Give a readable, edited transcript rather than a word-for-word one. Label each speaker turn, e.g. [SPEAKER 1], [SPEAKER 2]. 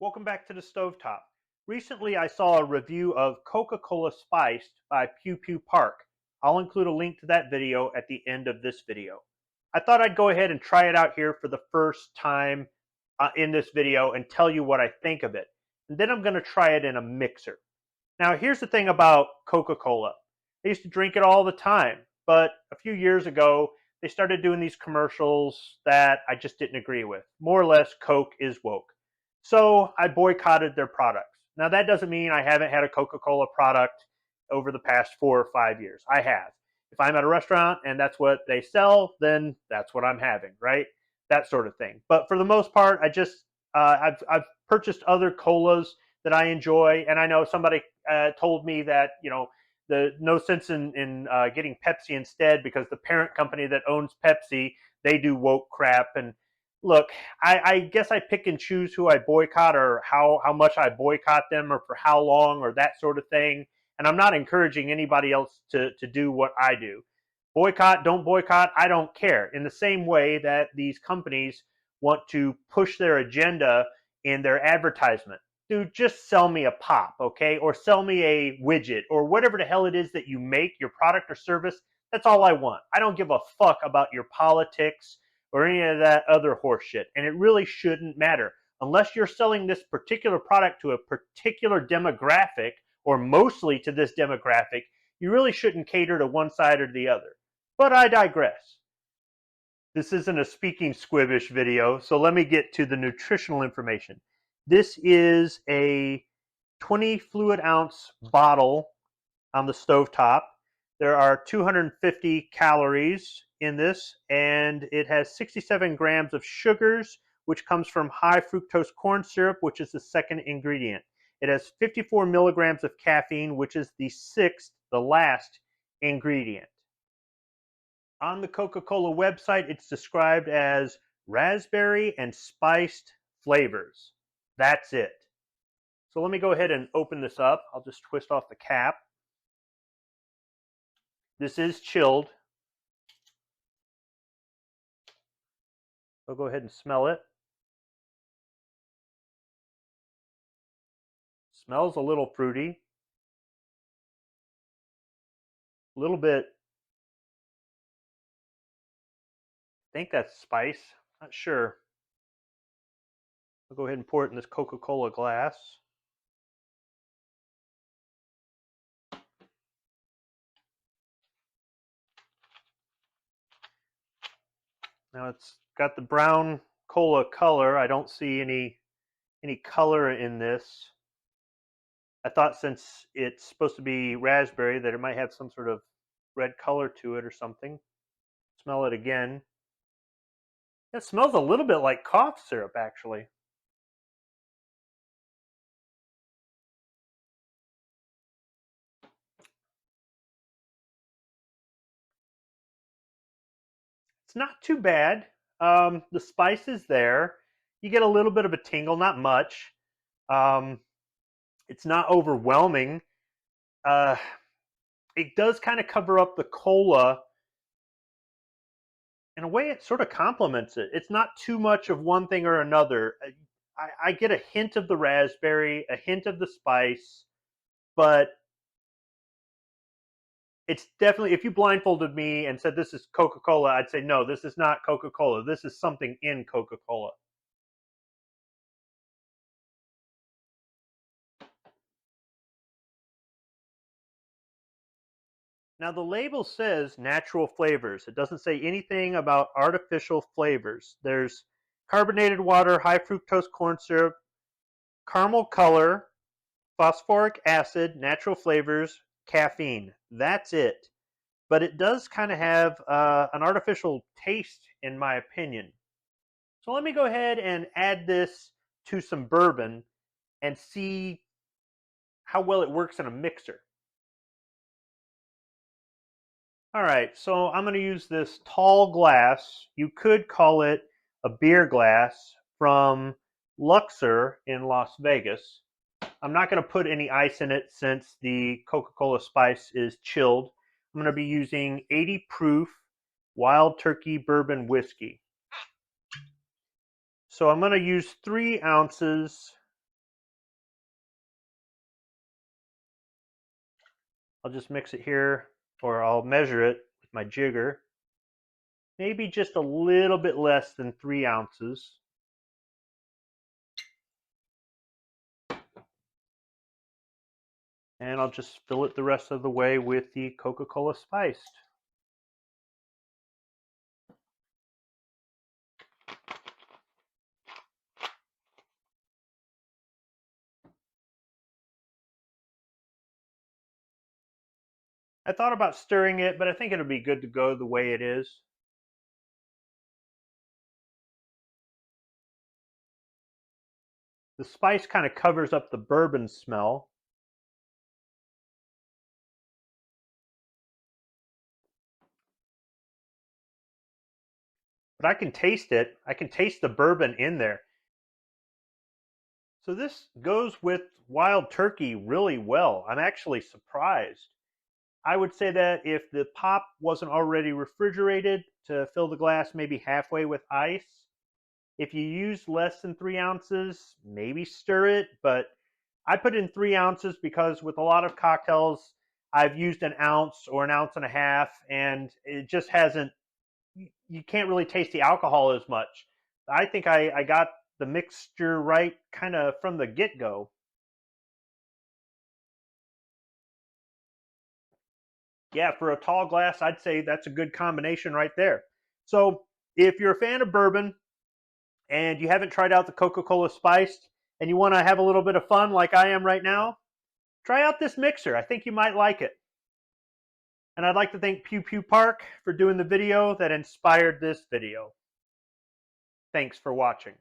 [SPEAKER 1] Welcome back to the Stovetop. Recently I saw a review of Coca Cola Spiced by Pew Pew Park. I'll include a link to that video at the end of this video. I thought I'd go ahead and try it out here for the first time in this video and tell you what I think of it. And then I'm going to try it in a mixer. Now here's the thing about Coca-Cola. I used to drink it all the time, but a few years ago they started doing these commercials that I just didn't agree with. More or less, Coke is woke. So I boycotted their products. Now that doesn't mean I haven't had a Coca-Cola product over the past 4 or 5 years. I have. If I'm at a restaurant and that's what they sell, then that's what I'm having, right? That sort of thing. But for the most part, I've purchased other colas that I enjoy, and I know somebody told me that the no sense in getting Pepsi instead because the parent company that owns Pepsi, they do woke crap. And look, I guess I pick and choose who I boycott or how much I boycott them or for how long or that sort of thing. And I'm not encouraging anybody else to do what I do. Boycott, don't boycott, I don't care. In the same way that these companies want to push their agenda in their advertisement. Dude, just sell me a pop, okay? Or sell me a widget or whatever the hell it is that you make, your product or service. That's all I want. I don't give a fuck about your politics or any of that other horse shit. And it really shouldn't matter. Unless you're selling this particular product to a particular demographic, or mostly to this demographic, you really shouldn't cater to one side or the other. But I digress. This isn't a speaking squibbish video, so let me get to the nutritional information. This is a 20 fluid ounce bottle on the stovetop. There are 250 calories in this, and it has 67 grams of sugars, which comes from high fructose corn syrup, which is the second ingredient. It has 54 milligrams of caffeine, which is the last ingredient. On the Coca-Cola website, it's described as raspberry and spiced flavors. That's it. So let me go ahead and open this up. I'll just twist off the cap. This is chilled. I'll go ahead and smell it. Smells a little fruity. A little bit, I think that's spice. Not sure. I'll go ahead and pour it in this Coca-Cola glass. Now it's got the brown cola color. I don't see any color in this. I thought since it's supposed to be raspberry that it might have some sort of red color to it or something. Smell it again. It smells a little bit like cough syrup, actually. It's not too bad. The spice is there. You get a little bit of a tingle, not much. It's not overwhelming. It does kind of cover up the cola. In a way, it sort of complements it. It's not too much of one thing or another. I get a hint of the raspberry, a hint of the spice, but it's definitely, if you blindfolded me and said this is Coca-Cola, I'd say no, this is not Coca-Cola. This is something in Coca-Cola. Now the label says natural flavors. It doesn't say anything about artificial flavors. There's carbonated water, high fructose corn syrup, caramel color, phosphoric acid, natural flavors, caffeine. That's it. But it does kind of have an artificial taste, in my opinion. So let me go ahead and add this to some bourbon and see how well it works in a mixer. All right, so I'm going to use this tall glass. You could call it a beer glass from Luxor in Las Vegas. I'm not going to put any ice in it since the Coca-Cola Spice is chilled. I'm going to be using 80 proof Wild Turkey Bourbon Whiskey. So I'm going to use 3 ounces I'll just mix it here, or I'll measure it with my jigger. Maybe just a little bit less than 3 ounces. And I'll just fill it the rest of the way with the Coca Cola Spiced. I thought about stirring it, but I think it'll be good to go the way it is. The spice kind of covers up the bourbon smell. But I can taste it. I can taste the bourbon in there. So this goes with wild turkey really well. I'm actually surprised. I would say that if the pop wasn't already refrigerated, to fill the glass maybe halfway with ice. If you use less than 3 ounces, maybe stir it, but I put in 3 ounces because with a lot of cocktails, I've used an ounce or an ounce and a half, and it just hasn't, you can't really taste the alcohol as much. I think I got the mixture right kind of from the get-go. Yeah, for a tall glass, I'd say that's a good combination right there. So if you're a fan of bourbon and you haven't tried out the Coca Cola Spiced and you want to have a little bit of fun like I am right now, try out this mixer. I think you might like it. And I'd like to thank Pew Pew Park for doing the video that inspired this video. Thanks for watching.